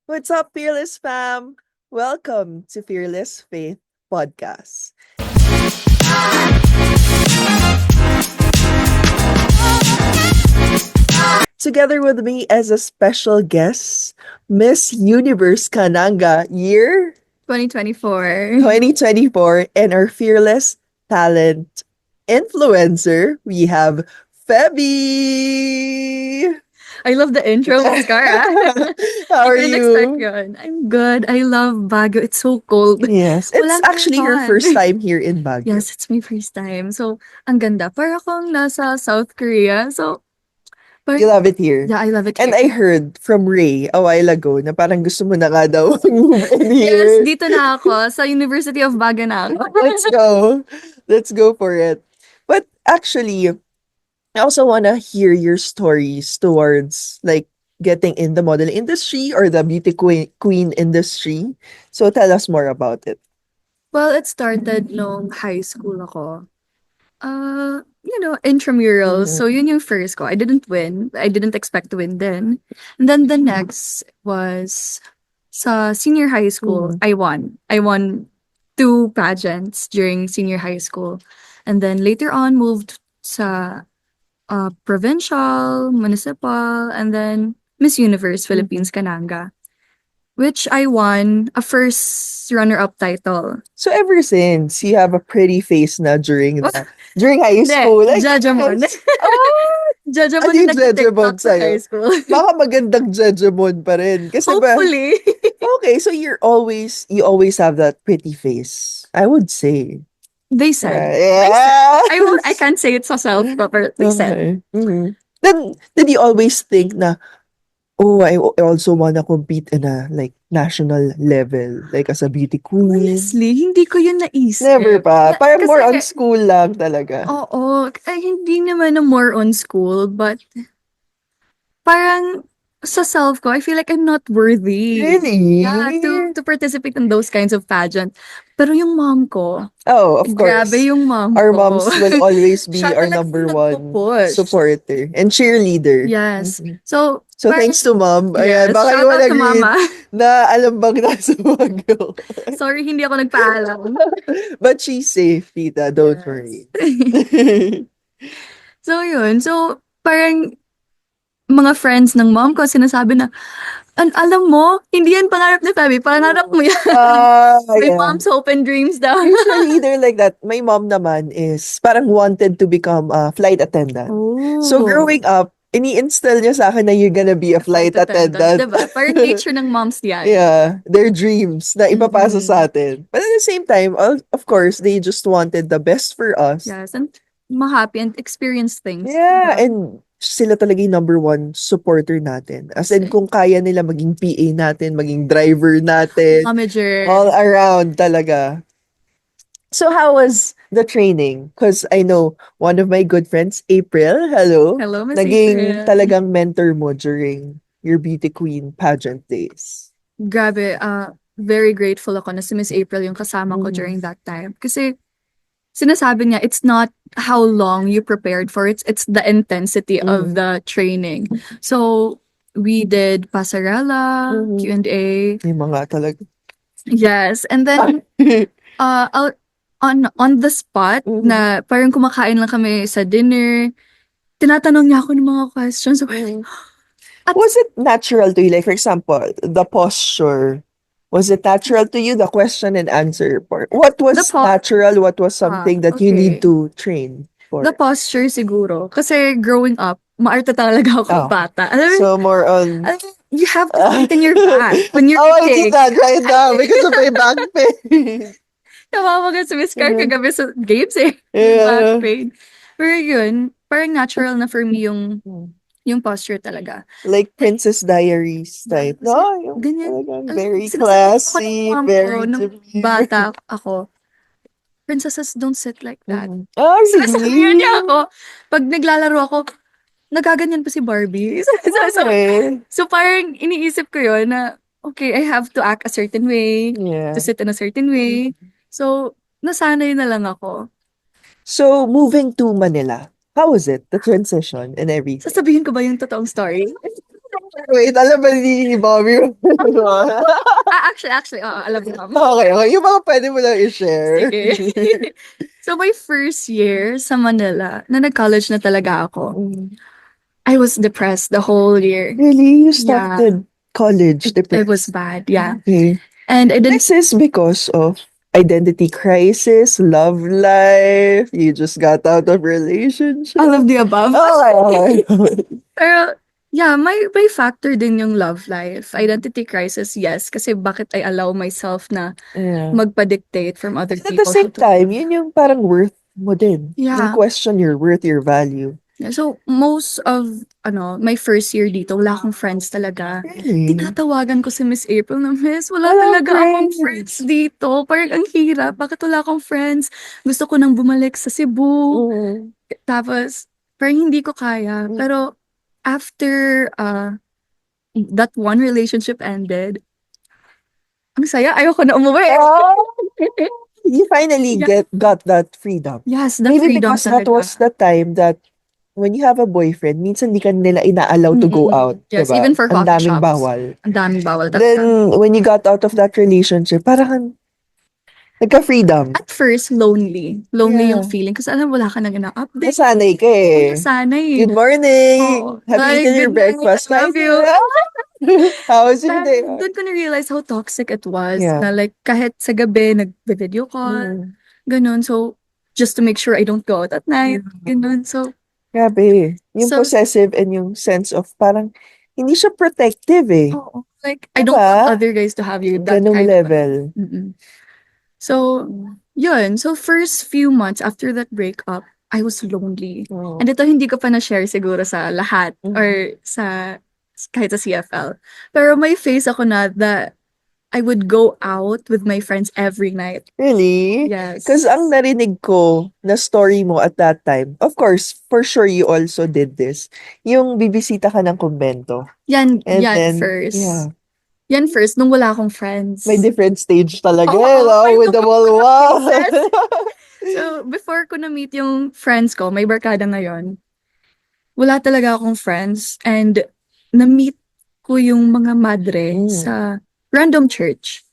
What's up, Fearless fam? Welcome to Fearless Faith Podcast. Together with me as a special guest, Miss Universe Kananga, year 2024. 2024, and our fearless talent influencer, we have Feby. I love the intro, Mascara. How I are couldn't expect you? yun. I'm good. I love Baguio. It's so cold. Yes, it's Walang actually your aircon. first time here in Baguio. Yes, it's my first time. So, ang ganda. Para akong nasa South Korea. So, You love it here. yeah, I love it And here. I heard from Ray a while ago na parang gusto mo na nga daw move in Yes, here. dito na ako. Sa University of Baguio na ako. Let's go. Let's go for it. But actually, I also want to hear your stories towards like getting in the model industry or the beauty queen industry. So tell us more about it. Well, it started nung high school ako. Intramurals. Mhm. So, yun yung first ko. I didn't win. I didn't expect to win then. And then the next was sa senior high school, Mhm. I won. I won 2 pageants during senior high school. And then later on moved sa provincial, municipal, and then Miss Universe Philippines Kananga, which I won a first runner-up title. So ever since you have a pretty face na during during high Hindi, school, like Judgemon. ah, Judgemon ano yung yung Jejemon nag-TikTok sa sa'yo? high school. Baka magandang Jejemon pa rin. Kasi ba, Hopefully. okay, so you always have that pretty face. I would say. They said. Yes! I can't say it sa self, but they said. Okay. Mhm. Then, did you always think na, oh, I also wanna compete in a like national level, like as a beauty queen? Honestly, hindi ko yun naisip. Never pa. Parang more on Kasi, school lang talaga. oo, ay, hindi naman na more on school, but parang sa self ko, I feel like I'm not worthy. Really? Yeah, to participate in those kinds of pageant. Pero yung mom ko, Oh, of course. grabe yung mom Our ko. moms will always be Siya our talaga number yung one nagpo-push. supporter and cheerleader. Yes. Mhm. So, So, parang- thanks to mom. Ayan, yes, baka shout you out wanna to greet mama. na alam bang nasa Baguio. Sorry, hindi ako nagpaalam. But she's safe, tita. Don't Yes. worry. So, yun. So, parang mga friends ng mom ko sinasabi na, alam mo, hindi yan pangarap ni Feby, pangarap mo yan. My Yeah. mom's hope and dreams daw. Usually, they're like that. My mom naman is parang wanted to become a flight attendant. So, growing up, ini-install niya sa akin na you're gonna be a flight attendant. Diba? Parang nature ng moms yan. Yeah, their dreams na ipapasa sa atin. But at the same time, of course, they just wanted the best for us. Yes, and ma-happy and experience things. Yeah, Diba? and sila talaga yung number one supporter natin. As in, kung kaya nila maging PA natin, maging driver natin, Momager. all around talaga. So how was the training? Because I know one of my good friends, April, hello, Hello, Miss naging April. talagang mentor mo during your beauty queen pageant days. Grabe, very grateful ako na si Miss April yung kasama ko Mhm. during that time. Kasi sinasabi niya, it's not how long you prepared for it, it's the intensity of the training. So, we did pasarela, Mhm. Q&A. Yung mga talaga. Yes, and then on the spot Mhm. na parang kumakain lang kami sa dinner, tinatanong niya ako ng mga questions. Was it natural to you? Like, for example, the posture. Was it natural to you, the question and answer part? What was The po- natural? What was something that you need okay. to train for? The posture siguro. Kasi growing up, maarte talaga ako Oh. bata. Alam mo, So, more on... you have to straighten your back when you're Oh, I did eating. that right now because of my back pain. Tawawagan si Miss Car kagabi sa games eh. Yeah. Back pain. Pero yun, parang natural na for me yung posture talaga. Like Princess Diaries type. No, yung Ganyan. talagang very Sinasabi ko classy, ng mom very ko, nung demure. bata ako, princesses don't sit like that. Mhm. Oh, Sinasabihan niya really? ako, pag naglalaro ako, nagaganyan pa si Barbie. Okay. So parang iniisip ko yun na, okay, I have to act a certain way, Yeah. to sit in a certain way. So, nasanay na lang ako. So, moving to Manila, how was it? The transition and everything. Sasabihin ko ba yung totoong story? Wait, alam ba ni Bobby? Actually, oo, alam ko. Okay, okay. Yung mga pwede mo lang i-share. Sige. So, my first year sa Manila, na nag-college na talaga ako, Mm. I was depressed the whole year. Really? You Yeah. started college It was depressed? bad, yeah. Okay. And I didn't This is because of identity crisis, love life, you just got out of relationship. all of the above. Okay, okay. Pero, yeah, may factor din yung love life. Identity crisis, yes. Kasi bakit I allow myself na Yeah. magpa-dictate from other At the people. same time, yun yung parang worth mo din. Yung Yeah. question your worth, your value. Yeah, so, most of, my first year dito, wala akong friends talaga. Really? Tinatawagan ko si Miss April na, Miss, wala Walang talaga akong friends. friends dito. Parang ang hirap. Bakit wala akong friends? Gusto ko nang bumalik sa Cebu. Mm. Tapos, parang hindi ko kaya. Pero, after that one relationship ended, ang saya. Ayoko na umuwi. You finally Yeah. got that freedom. Yes, the Maybe freedom because that talaga. was the time that when you have a boyfriend, minsan di ka nila ina-allow to go out. Yes, Diba? even for Ang coffee daming shops. bawal. Ang daming bawal talaga. Then, when you got out of that relationship, parang nagka-freedom. At first, lonely. Lonely yung Yeah. feeling. Kasi alam, wala ka nang ina-update. Nasanay ka eh. Nasanay. Good morning. Oo. Have you Like, eaten your good night, breakfast? I love you. How was your day? Doon ko na-realize how toxic it was. Yeah. Na like, kahit sa gabi, nag-video call. Ganun. So, just to make sure I don't go out at night. Ganun. So, Grabe. Yung So- possessive and yung sense of parang hindi siya protective eh. oo. Like, I don't want other guys to have you that Ganong kind level. of. So, yun. So, first few months after that breakup, I was lonely. Oh. And ito hindi ko pa na-share siguro sa lahat or kahit sa CFL. Pero may face ako na that I would go out with my friends every night. Really? Yes. Because ang narinig ko na story mo at that time, of course, for sure you also did this. Yung bibisita ka ng kumbento. Yan And then, first. yeah. Yan first, nung wala akong friends. May different stage talaga, Oo, no? may With the different walwa. phases. So, before ko na-meet yung friends ko, may barkada ngayon, wala talaga akong friends. And na-meet ko yung mga madre sa random church.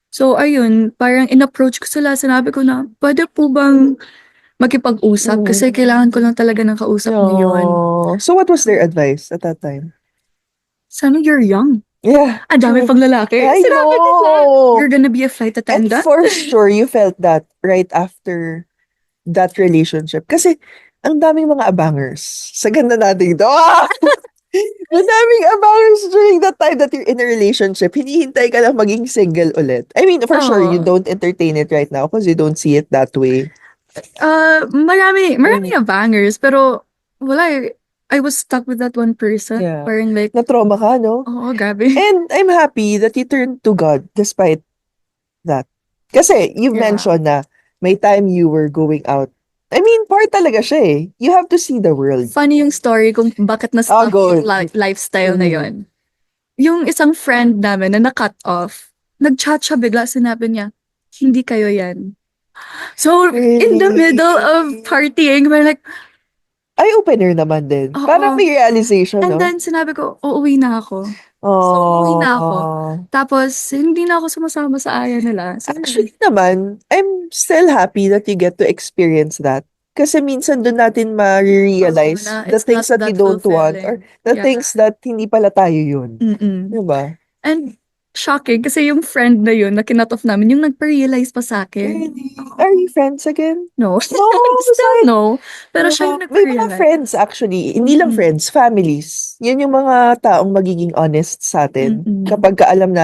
So, ayun, parang in-approach ko sila. Sinabi ko na, pwede po bang makipag-usap? Kasi kailangan ko lang talaga ng kausap ngayon. Oh. So what was their advice at that time? Sana you're young. Yeah. Ang dami pang lalaki. I Sinabi nila, know. you're gonna be a flight And attendant. for sure, you felt that right after that relationship. Kasi, ang daming mga abangers. Sa ganda natin ito. Ang daming abangers during that time that you're in a relationship. Hinihintay ka lang maging single ulit. I mean, for sure, you don't entertain it right now because you don't see it that way. Marami abangers, pero wala eh. I was stuck with that one person. Yeah. Parang like, Na-trauma ka, no? oo, grabe. And I'm happy that you turned to God despite that. Kasi you've Yeah. mentioned na may time you were going out. I mean, part talaga siya eh. You have to see the world. Funny yung story kung bakit na-stuck go. yung lifestyle na yon. Yung isang friend namin na na-cut off, nag-chat siya bigla, sinabi niya, hindi kayo yan. So, in the middle of partying, we're like, Eye-opener naman din. Oo. Parang may realization, and no? then sinabi ko, uuwi na ako. Oh. uuwi na ako. Tapos, hindi na ako sumasama sa aya nila. So, Actually naman, I'm still happy that you get to experience that. Kasi minsan doon natin ma-realize Oo, na the it's things not that we that don't want or the fulfilling. Yeah. things that hindi pala tayo yun. Mm-mm. Diba? And, shocking, kasi yung friend na yun, na kinut off namin, yung nagpa-realize pa sa akin. Really? Are you friends again? No. No, Still no. Pero siya yung may mga nagpa-realize. friends actually, hindi lang friends, families. Yan yung mga taong magiging honest sa atin. Kapag ka alam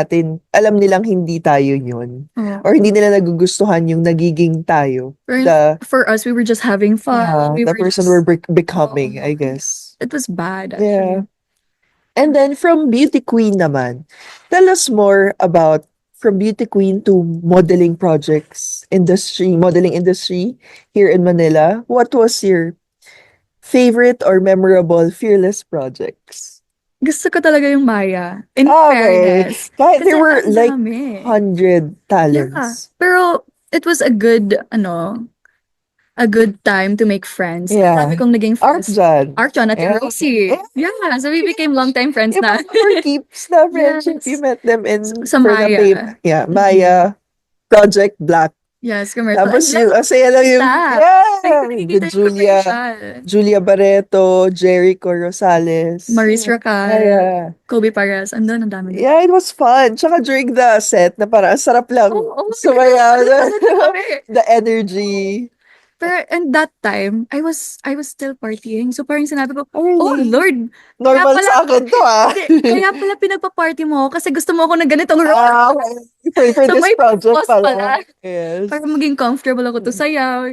nilang hindi tayo yun. Oo. Or hindi nila nagugustuhan yung nagiging tayo. For us, we were just having fun. We The were person just- we're becoming, Oo. I guess. It was bad, Yeah. actually. And then from beauty queen naman, tell us more about from beauty queen to modeling modeling industry here in Manila. What was your favorite or memorable fearless projects? Gusto ko talaga yung Maya. In Okay. fairness. Kahit there Kasi were ang like dami. 100 Yeah. talents. Pero, it was a good, a good time to make friends. Ang dami Yeah. kong naging friends. Arcjan. Archon at Yeah. Rosie. Yeah, so we became longtime friends na. For keeps na friendship. Yes. You met them in Sa for the Maya. yeah, Mhm. Maya Project Black. Yes, commercial. Tapos And yung, saya lang yung, yeah, nakikita with yung commercial. Julia Barreto, Jericho Rosales. Maurice Ah, Racal, yeah. Kobe Paras. Andun, ang dami. Yeah, it was fun. Tsaka during the set, na parang ang sarap lang Oh my sumaya. God. Kami. The energy. Pero and that time, I was still partying. So parang sinabi ko, Oh, oh really? Lord, Normal sa akin to, ah. kaya pala pinagpa-party mo ako kasi gusto mo ako ng ganitong role. Okay. For So this may project purpose pala. pala. Yes. Para maging comfortable ako to sayaw.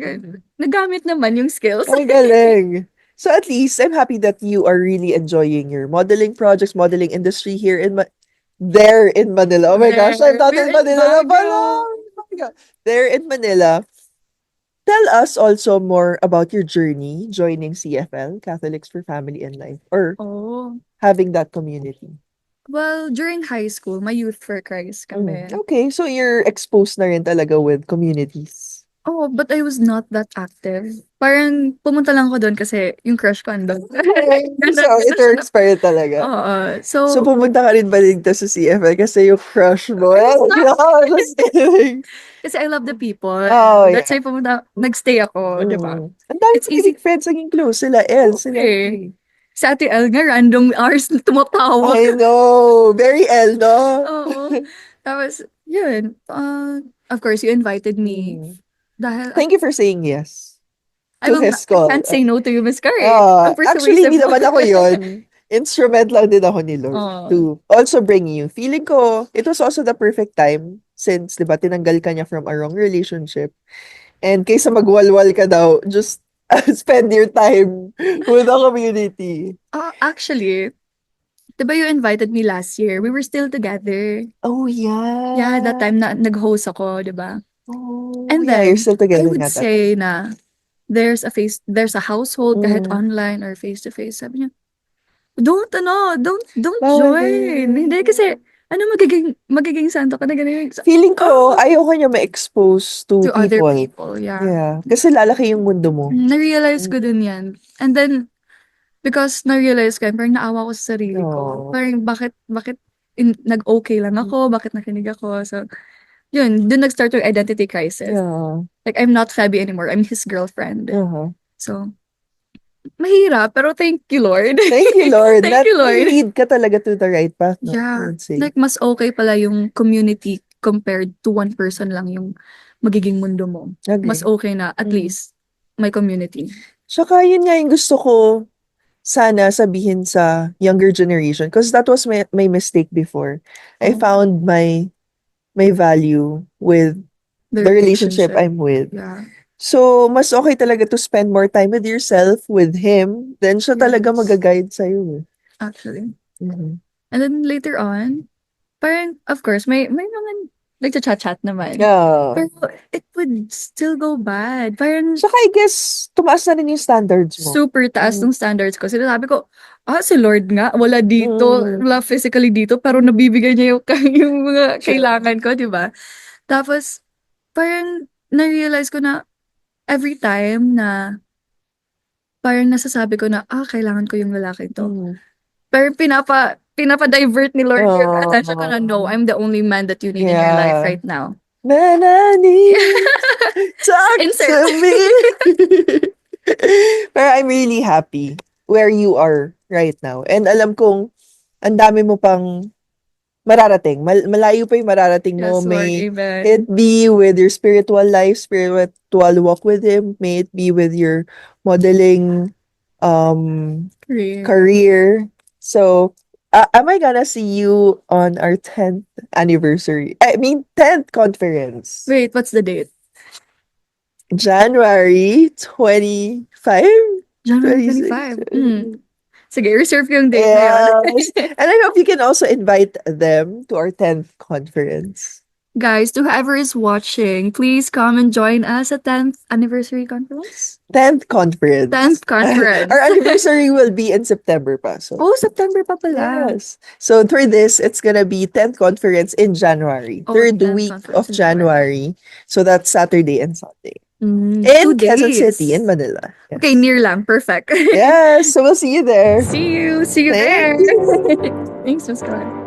Nagamit naman yung skills. Ang galing. So at least, I'm happy that you are really enjoying your modeling projects, modeling industry here there in Manila. Oh my gosh, I'm not We're in Manila na Baguio. pala. Oh my God. There in Manila. Tell us also more about your journey joining CFL, Catholics for Family and Life, or Oh. having that community. Well, during high school, may Youth for Christ kami. Okay, so you're exposed na rin talaga with communities. Oh, but I was not that active. Parang pumunta lang ako doon kasi yung crush ko andun. So, it works pa rin talaga. Oo. So, So, pumunta ka rin ba dito sa CFL kasi yung crush mo? No, just kidding. kasi I love the people. Oh, That's yeah. why nagstay ako, di ba? Ang dami It's ko easy. naging friends, naging close. Sila El, sila Okay. Sa Ate El nga, random hours na tumatawa. I know. Very El, no? Oo. Tapos, yun. Of course, you invited me. Dahil, Thank you for saying yes I to will his not, I call. can't say no to you, Miss Carrie. Ah, Ang actually, persuasive hindi mo. naman ako yun. Instrument lang din ako ni Lord Oh. to also bring you. Feeling ko, it was also the perfect time since, di ba, tinanggal ka niya from a wrong relationship. And kaysa magwalwal ka daw, just spend your time with the community. Actually, di ba you invited me last year? We were still together. Oh, yeah. Yeah, that time na nag-host ako, di ba? Oh, And yeah, you're then, still I together would nga that say na there's a household kahit Mm. online or face to face. Sabi niya, don't Bawal join. din. Hindi kasi magiging santo ka na ganyan. Feeling ko, ayoko niya ma-expose to To other people. people, yeah. Yeah. Kasi lalaki yung mundo mo. Na-realize ko din yan. And then, because na-realize ko, parang naawa ko sa sarili ko. Oh. Parang bakit nag-okay lang ako, bakit nakinig ako. So, yun, dun nag-start yung identity crisis. Yeah. Like, I'm not Fabby anymore. I'm his girlfriend. Uh-huh. So, mahirap, pero thank you, Lord. Thank you, Lord. Thank you, Lord. Lead ka talaga to the right path. No? I Yeah. would say. Like, mas okay pala yung community compared to one person lang yung magiging mundo mo. Agree. Mas okay na, at least, may community. Tsaka yun nga yung gusto ko sana sabihin sa younger generation because that was my mistake before. I found my value with the relationship I'm with. Yeah. So, mas okay talaga to spend more time with yourself, with him, then siya talaga Yes. mag-guide sa'yo. Actually. Mhm. And then later on, parang, of course, may naman, nagchat-chat naman. Yeah. Pero it would still go bad. Parang, Tsaka I guess, tumaas na rin yung standards mo. super taas ng standards ko. Sinasabi ko, si Lord nga, wala dito, wala physically dito, pero nabibigay niya yung mga kailangan ko, di ba? Tapos, parang, na-realize ko na, every time na, parang nasasabi ko na, kailangan ko yung lalaki to. Pero pinapa-divert ni Lord yung attention ko na, no, I'm the only man that you need in your life right now. Man, I need talk Insert. to me. Pero I'm really happy where you are right now. And alam kong ang dami mo pang mararating. Malayo pa yung mararating mo. Yes, Lord, May amen. it be with your spiritual life, spiritual walk with Him. May it be with your modeling career. So, am I gonna see you on our 10th anniversary? I mean, 10th conference. Wait, what's the date? January 25? January 26. 25. Sige, reserve yung date na yun. Yes. And I hope you can also invite them to our 10th conference. Guys, to whoever is watching, please come and join us at 10th anniversary conference. 10th conference. 10th conference. Our anniversary will be in September pa. So. September pa pala. Yes. So for this, it's gonna be 10th conference in January. Third 10th week conference of in January. January. So that's Saturday and Sunday. 2 In Quezon City, in days. Manila. Okay, Yes. near lang. Perfect. Yes, so we'll see you there. See you. See you Thank there. you. Thanks, Miss Karen.